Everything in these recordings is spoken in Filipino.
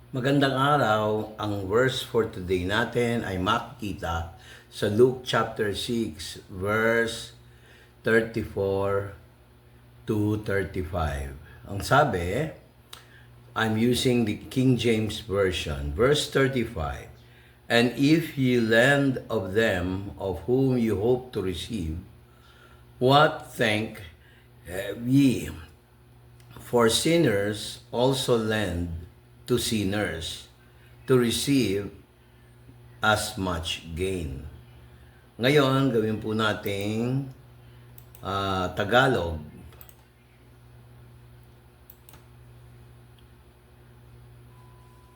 Magandang araw. Ang verse for today natin ay makikita sa Luke chapter 6 verse 34 to 35. Ang sabi, I'm using the King James Version. Verse 35, And if ye lend of them of whom you hope to receive, what thank have ye? For sinners also lend to sinners to receive as much gain. Ngayon, gawin po nating Tagalog.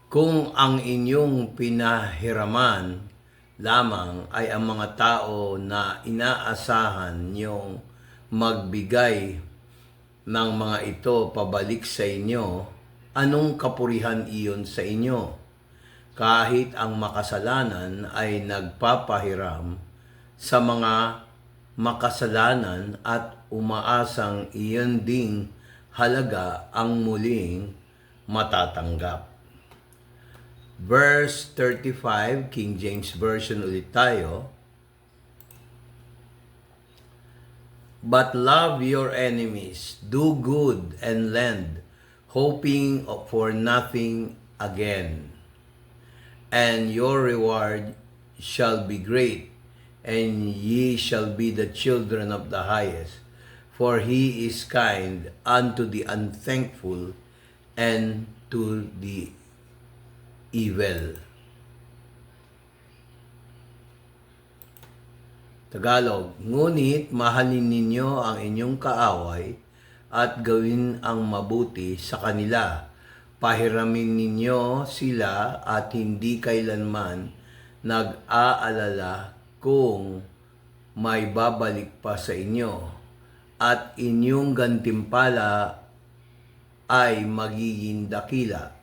Kung ang inyong pinahiraman lamang ay ang mga tao na inaasahan niyong magbigay ng mga ito pabalik sa inyo, anong kapurihan iyon sa inyo? Kahit ang makasalanan ay nagpapahiram sa mga makasalanan at umaasang iyon ding halaga ang muling matatanggap. Verse 35, King James Version ulit tayo. But love your enemies, do good and lend, hoping for nothing again. And your reward shall be great, and ye shall be the children of the highest. For he is kind unto the unthankful and to the evil. Tagalog, ngunit mahalin ninyo ang inyong kaaway at gawin ang mabuti sa kanila. Pahiramin ninyo sila at hindi kailanman nag-aalala kung may babalik pa sa inyo. At inyong gantimpala ay magiging dakila.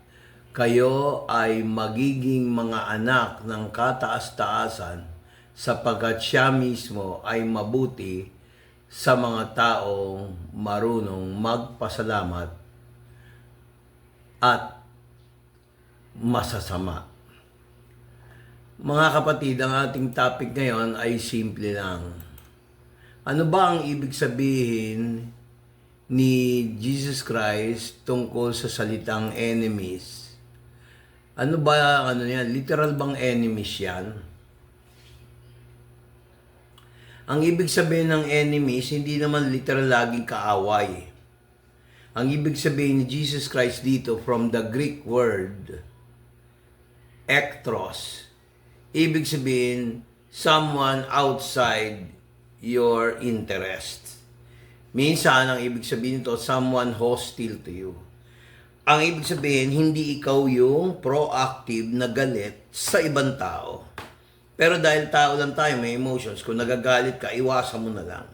Kayo ay magiging mga anak ng kataas-taasan sapagkat siya mismo ay mabuti sa mga taong marunong magpasalamat at masasama. Mga kapatid, ang ating topic ngayon ay simple lang. Ano ba ang ibig sabihin ni Jesus Christ tungkol sa salitang enemies? Ano ba, yan? Literal bang enemies yan? Ang ibig sabihin ng enemies, hindi naman literal laging kaaway. Ang ibig sabihin ni Jesus Christ dito from the Greek word, ektros, ibig sabihin, someone outside your interest. Minsan, ang ibig sabihin nito, someone hostile to you. Ang ibig sabihin, hindi ikaw yung proactive na galit sa ibang tao. Pero dahil tao lang tayo, may emotions. Kung nagagalit ka, iwasan mo na lang.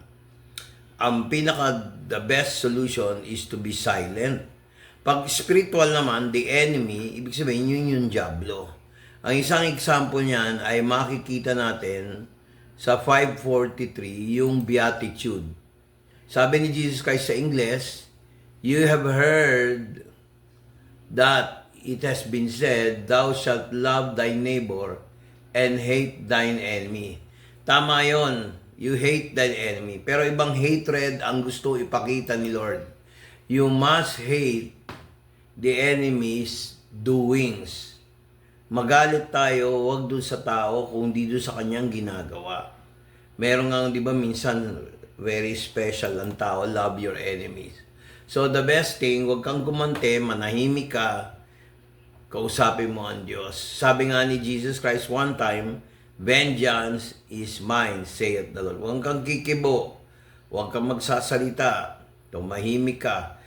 Ang the best solution is to be silent. Pag spiritual naman, the enemy, ibig sabihin, yun yung diablo. Ang isang example niyan ay makikita natin sa 543, yung Beatitude. Sabi ni Jesus Christ sa English, You have heard that it has been said, Thou shalt love thy neighbor and hate thine enemy. Tama yon, you hate thine enemy. Pero ibang hatred ang gusto ipakita ni Lord. You must hate the enemy's doings. Magalit tayo, wag dun sa tao, kundi dun sa kanyang ginagawa. Meron nga, di ba, minsan, very special ang tao, love your enemies. So the best thing, wag kang gumante, manahimik ka, kausapin mo ang Diyos. Sabi nga ni Jesus Christ one time, Vengeance is mine, saith the Lord. Huwag kang kikibo. Huwag kang magsasalita. Tumahimik ka.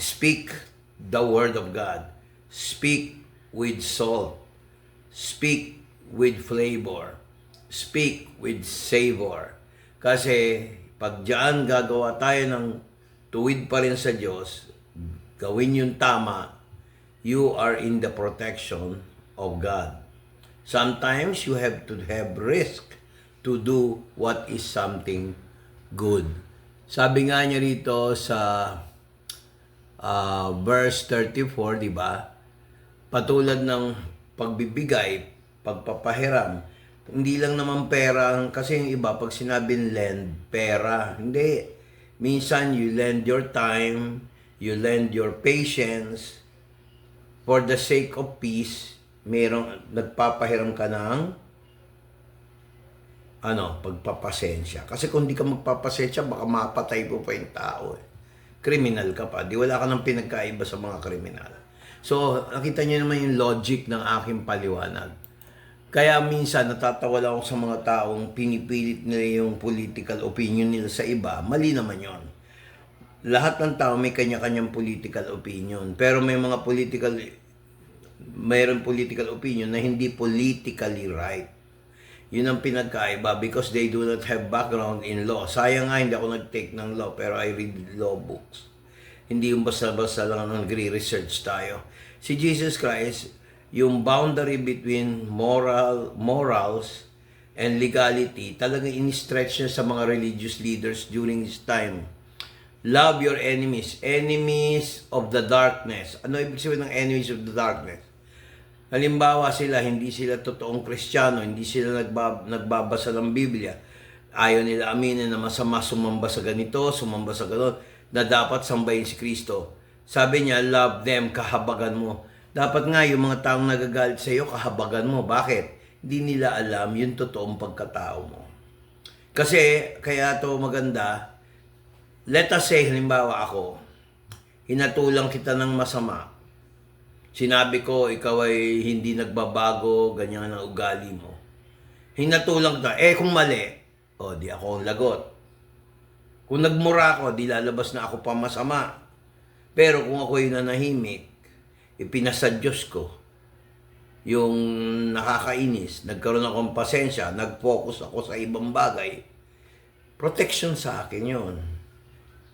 Speak the word of God. Speak with salt. Speak with flavor. Speak with savor. Kasi pag diyan gagawa tayo ng tuwid pa rin sa Diyos, gawin yung tama, you are in the protection of God. Sometimes you have to have risk to do what is something good. Sabi nga niya rito sa verse 34, di ba? Patulad ng pagbibigay, pagpapahiram. Hindi lang naman pera, kasi yung iba, pag sinabing lend, pera. Hindi. Minsan, you lend your time, you lend your patience, for the sake of peace, nagpapahiram ka ng pagpapasensya. Kasi kung di ka magpapasensya, baka mapatay po pa yung tao. Kriminal ka pa. Di wala ka ng pinagkaiba sa mga kriminal. So, nakita niyo naman yung logic ng aking paliwanag. Kaya minsan, natatawa lang ako sa mga taong pinipilit nila yung political opinion nila sa iba. Mali naman yon. Lahat ng tao may kanya-kanyang political opinion. Pero mayroong political opinion na hindi politically right. Yun ang pinagkaiba because they do not have background in law. Sayang nga, hindi ako nag-take ng law, pero I read law books. Hindi yung basta-basta lang nagre-research tayo. Si Jesus Christ, yung boundary between morals and legality, talagang in-stretch niya sa mga religious leaders during his time. Love your enemies. Enemies of the darkness. Ano ibig sabihin ng enemies of the darkness? Halimbawa hindi sila totoong Kristiyano, hindi sila nagbabasa ng Biblia. Ayaw nila aminin na masama sumamba sa ganito, sumamba sa gano'n, na dapat sambahin si Kristo. Sabi niya, love them, kahabagan mo. Dapat nga yung mga taong nagagalit sa iyo, kahabagan mo. Bakit? Hindi nila alam yung totoong pagkatao mo. Kasi, kaya to maganda, let us say, halimbawa ako, hinatulang kita ng masama. Sinabi ko, ikaw ay hindi nagbabago, ganyan ang ugali mo. Hinatulang kita, kung mali, di ako ang lagot. Kung nagmura ako, di lalabas na ako pa masama. Pero kung ako'y nanahimik, ipinasa Diyos ko, yung nakakainis, nagkaroon akong pasensya, nag-focus ako sa ibang bagay, protection sa akin yon.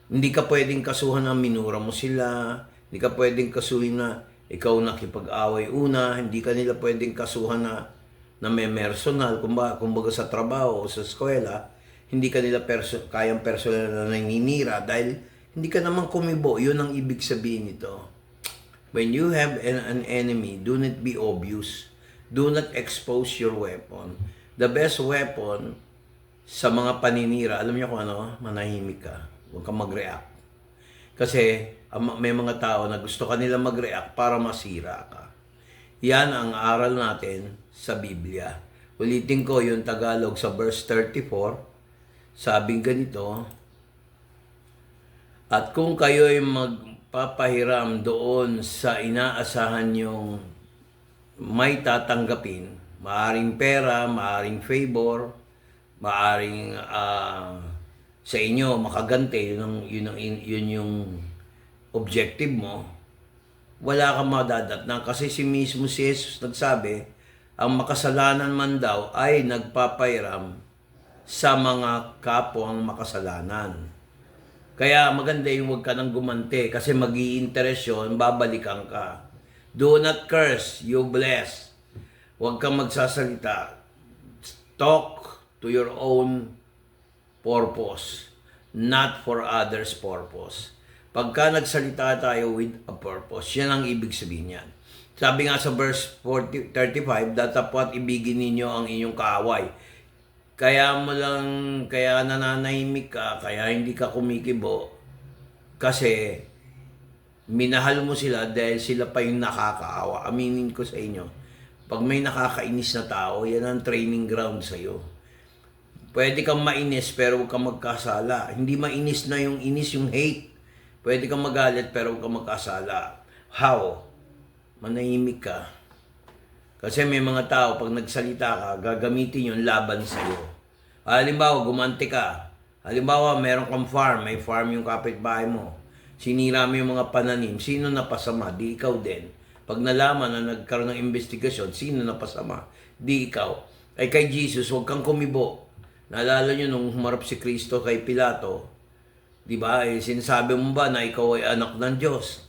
Hindi ka pwedeng kasuhan na minura mo sila, hindi ka pwedeng kasuhin na ikaw nakipag-away una, hindi ka nila pwedeng kasuhan na may personal, kumbaga sa trabaho o sa eskwela, hindi ka nila kayang personal na naninira dahil hindi ka naman kumibo. Yun ang ibig sabihin nito. When you have an enemy, do not be obvious. Do not expose your weapon. The best weapon sa mga paninira, alam niyo kung ano? Manahimik ka. Huwag kang mag-react. Kasi may mga tao na gusto kanila mag-react para masira ka. Yan ang aral natin sa Biblia. Ulitin ko yung Tagalog sa verse 34. Sabing ganito, at kung kayo'y magpapahiram doon sa inaasahan yung may tatanggapin, maaring pera, maaring favor, maaring sa inyo makaganti, yun yung objective mo, wala kang madadatnan. Kasi mismo si Jesus nagsabi, ang makasalanan man daw ay nagpapahiram sa mga kapwang makasalanan. Kaya maganda yung huwag ka nang gumanti kasi mag-i-interest yun, babalikan ka. Do not curse, you bless. Huwag kang magsasalita. Talk to your own purpose, not for others' purpose. Pagka nagsalita tayo with a purpose, yan ang ibig sabihin yan. Sabi nga sa verse 35, datapwat ibigin ninyo ang inyong kaaway. Kaya nananahimik ka, kaya hindi ka kumikibo, kasi minahal mo sila dahil sila pa yung nakakaawa. Aminin ko sa inyo, pag may nakakainis na tao, yan ang training ground sa'yo. Pwede kang mainis pero huwag kang magkasala. Hindi mainis na yung inis, yung hate. Pwede kang magalit pero huwag kang magkasala. How? Manahimik ka. Kasi may mga tao, pag nagsalita ka, gagamitin yung laban sa'yo. Halimbawa, gumanti ka. Halimbawa, meron kang farm, may farm yung kapitbahay mo. Sinira mo yung mga pananim, sino napasama? Di ikaw din. Pag nalaman na nagkaroon ng investigasyon, sino napasama? Di ikaw. Ay kay Jesus, huwag kang kumibo. Naalala nyo nung humarap si Kristo kay Pilato, di ba? Sinasabi mo ba na ikaw ay anak ng Diyos?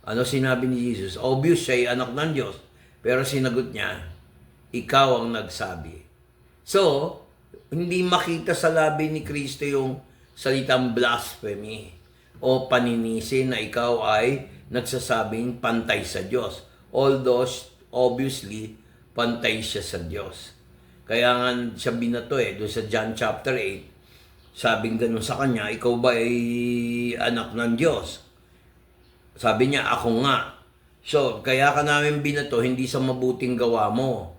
Ano sinabi ni Jesus? Obvious siya ay anak ng Diyos. Pero sinagot niya, ikaw ang nagsabi. So, hindi makita sa labi ni Kristo yung salitang blasphemy. o paninisi na ikaw ay nagsasabing pantay sa Diyos. Although, obviously, pantay siya sa Diyos. Kaya nga siya binato doon sa John chapter 8, sabing ganun sa kanya, ikaw ba ay anak ng Diyos? Sabi niya, ako nga. So, kaya ka namin binato, hindi sa mabuting gawa mo.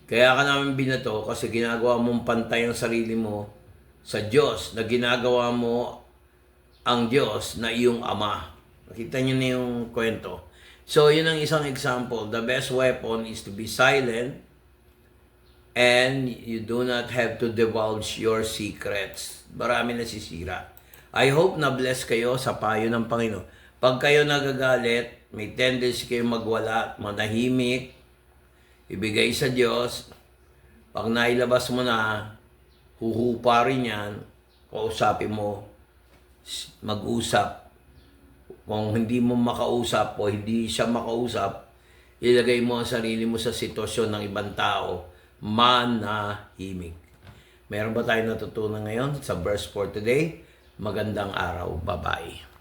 Kaya ka namin binato kasi ginagawa mong pantay ang sarili mo sa Diyos, na ginagawa mo ang Diyos na iyong Ama. Nakita niyo na yung kwento. So, yun ang isang example. The best weapon is to be silent and you do not have to divulge your secrets. Marami nasisira. I hope na bless kayo sa payo ng Panginoon. Pag kayo nagagalit, may tendency kayo magwala, manahimik, ibigay sa Diyos. Pag nailabas mo na, huhupa rin yan, kausapin mo, mag-usap. Kung hindi mo makausap o hindi siya makausap, ilagay mo ang sarili mo sa sitwasyon ng ibang tao, manahimik. Meron ba tayong natutunan ngayon sa verse for today? Magandang araw. Bye-bye.